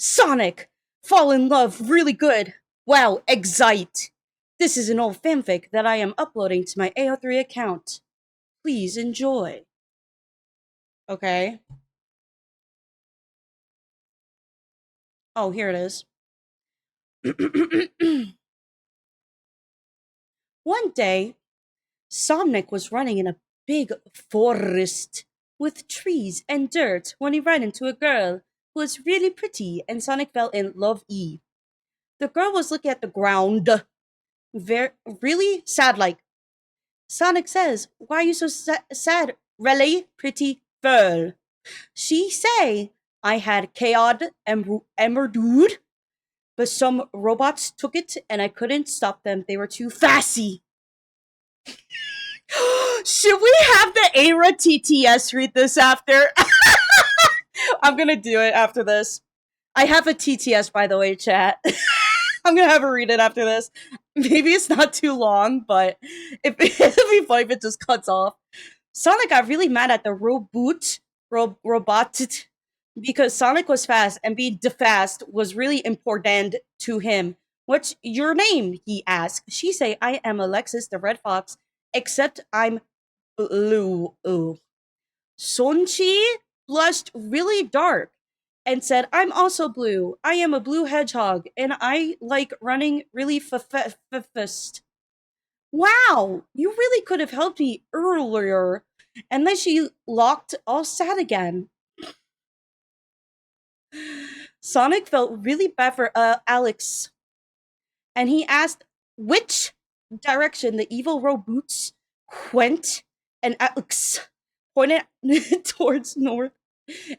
Sonic! Fall in love really good. Wow, excite. This is an old fanfic that I am uploading to my AO3 account. Please enjoy. Okay. Oh, here it is. One day, Sonic was running in a big forest with trees and dirt when he ran into a girl who was really pretty and Sonic fell in love-y. The girl was looking at the ground, really sad like. Sonic says, "Why are you so sad, really pretty girl?" She say, "I had chaos ember dude, but some robots took it and I couldn't stop them. They were too fassy." Should we have the Eira TTS read this after? I'm gonna do it after this. I have a TTS, by the way, chat. I'm gonna have her read it after this. Maybe it's not too long, but it'd be funny if it just cuts off. Sonic got really mad at the robot because Sonic was fast and being fast was really important to him. "What's your name?" he asked. She say, "I am Alexis the Red Fox, except I'm blue." Ooh. Sonchi blushed really dark and said, "I'm also blue. I am a blue hedgehog, and I like running really fast." "Wow, you really could have helped me earlier." And then she looked all sad again. Sonic felt really bad for Alex, and he asked which direction the evil robots went, and Alex pointed towards north,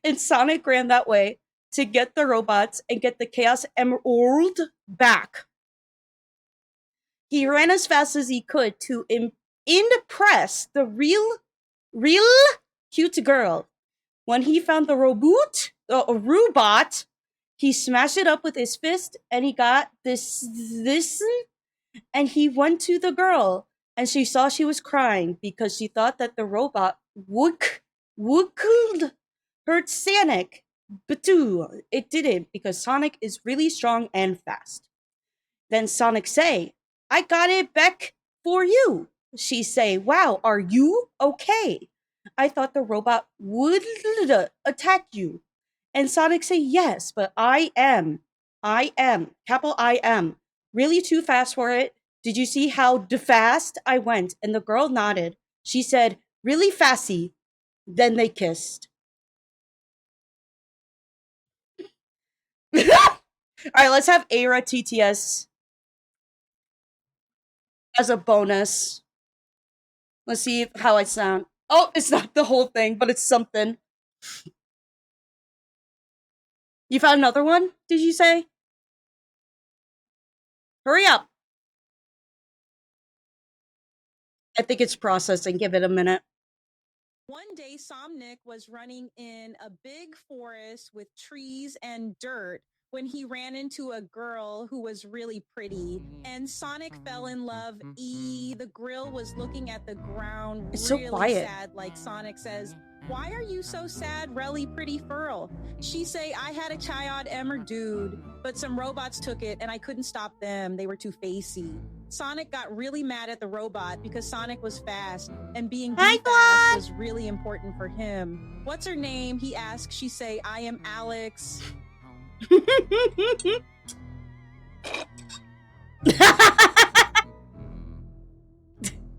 and Sonic ran that way to get the robots and get the Chaos Emerald back. He ran as fast as he could to impress the real cute girl. When he found the robot, he smashed it up with his fist, and he got this, and he went to the girl, and she saw she was crying because she thought that the robot would hurt Sonic, but it didn't because Sonic is really strong and fast. Then Sonic say, "I got it back for you." She say, "Wow, are you okay? I thought the robot would attack you." And Sonic say, "Yes, but I am, capital I am, really too fast for it. Did you see how fast I went?" And the girl nodded. She said, "Really fasty." Then they kissed. All right, let's have Eira TTS as a bonus. Let's see how I sound. Oh, it's not the whole thing, but it's something. You found another one, did you say? Hurry up. I think it's processing. Give it a minute. One day, Somnik was running in a big forest with trees and dirt when he ran into a girl who was really pretty, and Sonic fell in love. The girl was looking at the ground It's really so quiet. sad, like Sonic says, "Why are you so sad, really pretty furl?" She say, "I had a child emmer dude, but some robots took it and I couldn't stop them. They were too facey." Sonic got really mad at the robot because Sonic was fast and being fast was really important for him. "What's her name?" he asked. She say, "I am Alex."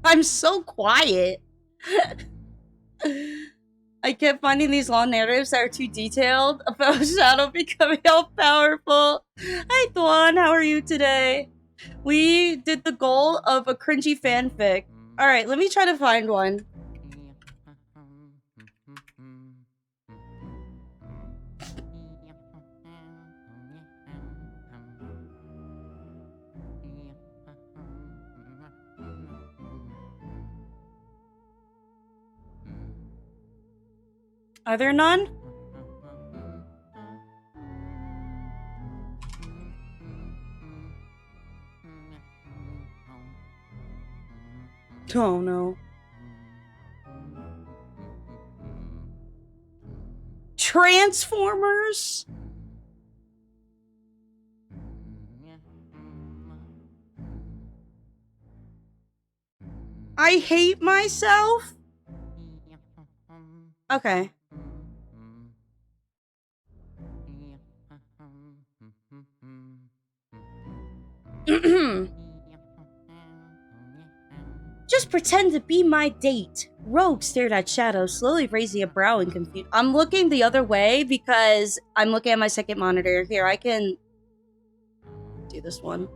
I'm so quiet. I kept finding these long narratives that are too detailed about Shadow becoming all powerful. Hi, Thwan. How are you today? We did the goal of a cringy fanfic. All right, let me try to find one. Are there none? Oh no. Transformers? I hate myself? Okay. Just pretend to be my date. Rogue stared at Shadow, slowly raising a brow in confusion. I'm looking the other way because I'm looking at my second monitor. Here, I can do this one.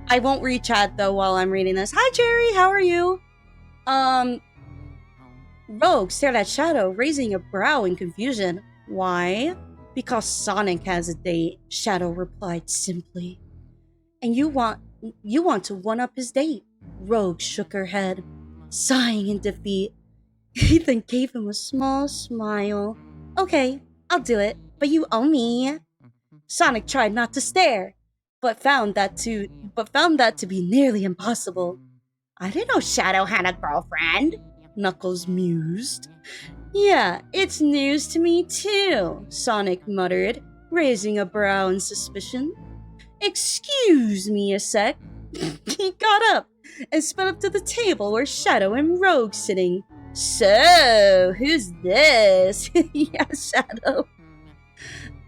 I won't read chat though while I'm reading this. Hi Jerry, how are you? Rogue stared at Shadow, raising a brow in confusion. Why? Because Sonic has a date, Shadow replied simply. And you want to one-up his date? Rogue shook her head, sighing in defeat. Ethan gave him a small smile. Okay, I'll do it, but you owe me. Sonic tried not to stare, but found that to be nearly impossible. I didn't know Shadow had a girlfriend, Knuckles mused. Yeah, it's news to me too, Sonic muttered, raising a brow in suspicion. Excuse me a sec. He got up and sped up to the table where Shadow and Rogue sitting. So, who's this? Yeah, Shadow.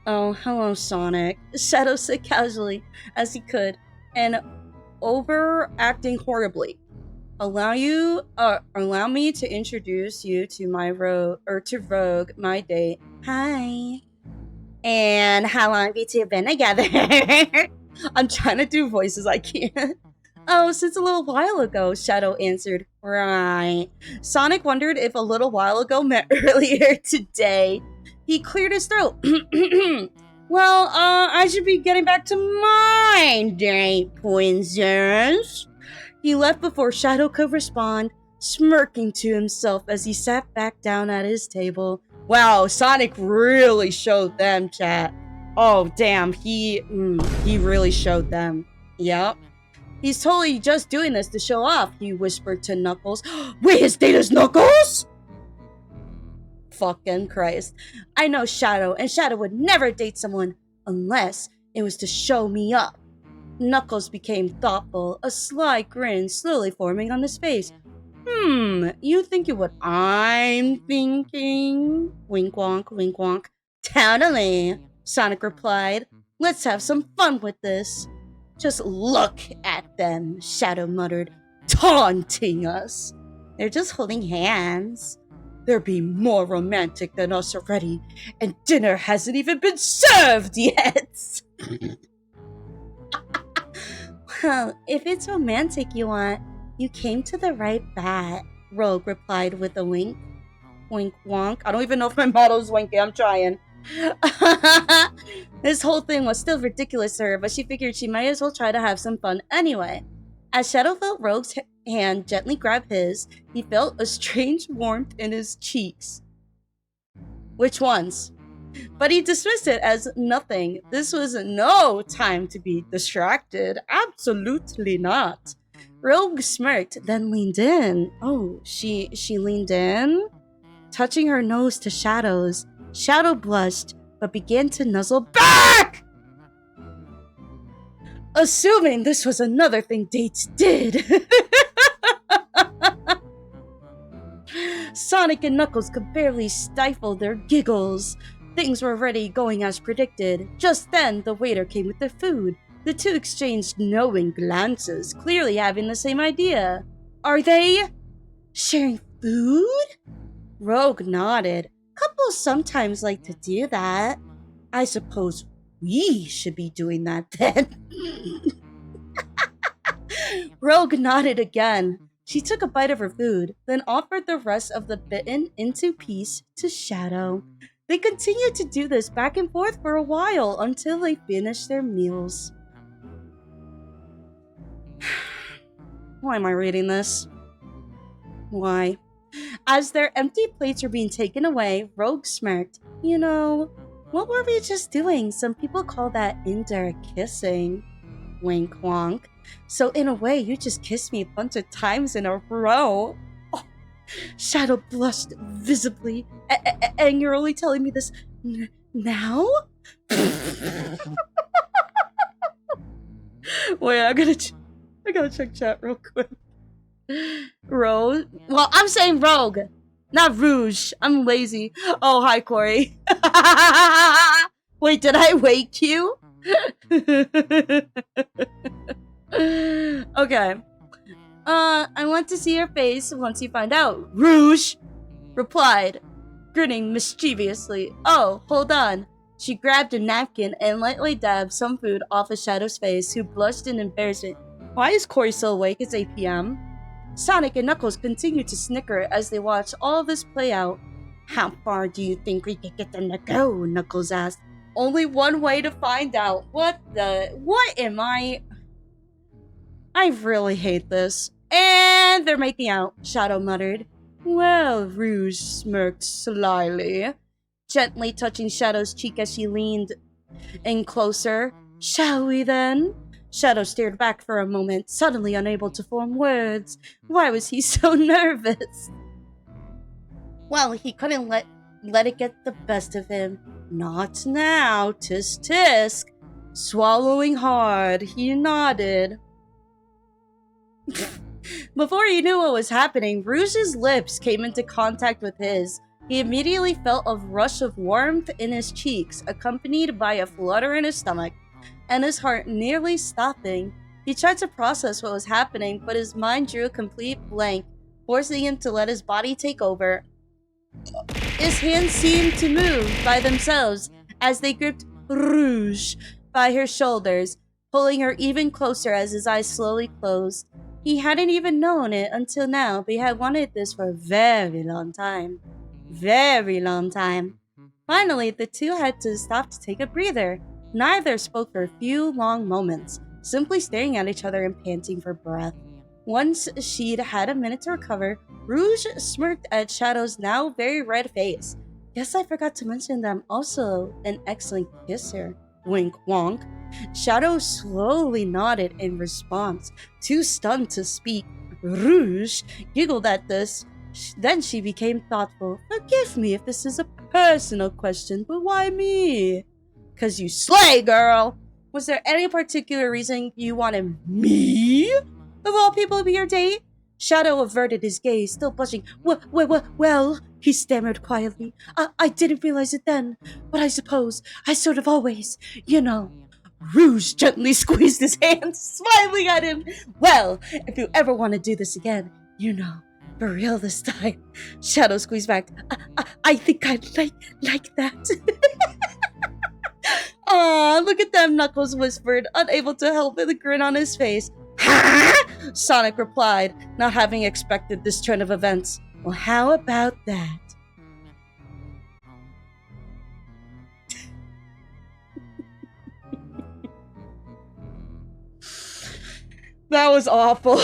Oh, hello, Sonic. Shadow said casually as he could, and overacting horribly. Allow me to introduce you to Rogue, my date. Hi. And how long have you two been together? I'm trying to do voices I can't. Oh, since a little while ago, Shadow answered. Right. Sonic wondered if a little while ago meant earlier today. He cleared his throat. Well, I should be getting back to my date, princess. He left before Shadow could respond, smirking to himself as he sat back down at his table. Wow, Sonic really showed them, chat. Oh, damn, he really showed them. Yep. He's totally just doing this to show off, he whispered to Knuckles. Wait, his date is Knuckles? Fucking Christ. I know Shadow, and Shadow would never date someone unless it was to show me up. Knuckles became thoughtful, a sly grin slowly forming on his face. You thinking what I'm thinking? Wink wonk, wink wonk. Totally, Sonic replied. Let's have some fun with this. Just look at them, Shadow muttered, taunting us. They're just holding hands. They're being more romantic than us already, and dinner hasn't even been served yet. Well, if it's romantic you want, you came to the right bat, Rogue replied with a wink. Wink wonk. I don't even know if my model's winking. I'm trying. This whole thing was still ridiculous to her, but she figured she might as well try to have some fun anyway. As Shadow felt Rogue's hand gently grab his, he felt a strange warmth in his cheeks. Which ones? But he dismissed it as nothing. This was no time to be distracted. Absolutely not. Rogue smirked, then leaned in. Oh, she leaned in? Touching her nose to Shadow's. Shadow blushed, but began to nuzzle back! Assuming this was another thing dates did. Sonic and Knuckles could barely stifle their giggles. Things were already going as predicted. Just then, the waiter came with the food. The two exchanged knowing glances, clearly having the same idea. Are they sharing food? Rogue nodded. Couples sometimes like to do that. I suppose we should be doing that then. Rogue nodded again. She took a bite of her food, then offered the rest of the bitten into piece to Shadow. They continued to do this back and forth for a while until they finished their meals. Why am I reading this? Why? As their empty plates were being taken away, Rogue smirked. You know, what were we just doing? Some people call that indirect kissing. Wink wonk. So in a way, you just kissed me a bunch of times in a row. Oh, Shadow blushed visibly. And you're only telling me this now? Wait, I gotta check chat real quick. Rogue? Well, I'm saying rogue, not rouge. I'm lazy. Oh, hi, Corey. Wait, did I wake you? Okay. I want to see your face once you find out. Rouge replied, grinning mischievously. Oh, hold on. She grabbed a napkin and lightly dabbed some food off of Shadow's face, who blushed in embarrassment. Why is Corey still awake? It's 8 p.m. Sonic and Knuckles continued to snicker as they watched all this play out. How far do you think we could get them to go? Knuckles asked. Only one way to find out. What am I? I really hate this. And they're making out, Shadow muttered. Well, Rouge smirked slyly, gently touching Shadow's cheek as she leaned in closer. Shall we then? Shadow stared back for a moment, suddenly unable to form words. Why was he so nervous? Well, he couldn't let it get the best of him. Not now, tisk tisk. Swallowing hard, he nodded. Before he knew what was happening, Rouge's lips came into contact with his. He immediately felt a rush of warmth in his cheeks, accompanied by a flutter in his stomach, and his heart nearly stopping. He tried to process what was happening, but his mind drew a complete blank, forcing him to let his body take over. His hands seemed to move by themselves as they gripped Rouge by her shoulders, pulling her even closer as his eyes slowly closed. He hadn't even known it until now, but he had wanted this for a very long time. Very long time. Finally, the two had to stop to take a breather. Neither spoke for a few long moments, simply staring at each other and panting for breath. Once she'd had a minute to recover, Rouge smirked at Shadow's now very red face. Guess I forgot to mention that I'm also an excellent kisser. Wink wonk. Shadow slowly nodded in response, too stunned to speak. Rouge giggled at this. Then she became thoughtful. Forgive me if this is a personal question, but why me? 'Cause you slay, girl! Was there any particular reason you wanted me, of all people, to be your date? Shadow averted his gaze, still blushing. Well, he stammered quietly. I didn't realize it then, but I suppose I sort of always, you know. Rouge gently squeezed his hand, smiling at him. Well, if you ever want to do this again, you know, for real this time. Shadow squeezed back. I think I'd like that. Aw, look at them, Knuckles whispered, unable to help the grin on his face. Ha! Sonic replied, not having expected this turn of events. Well, how about that? That was awful.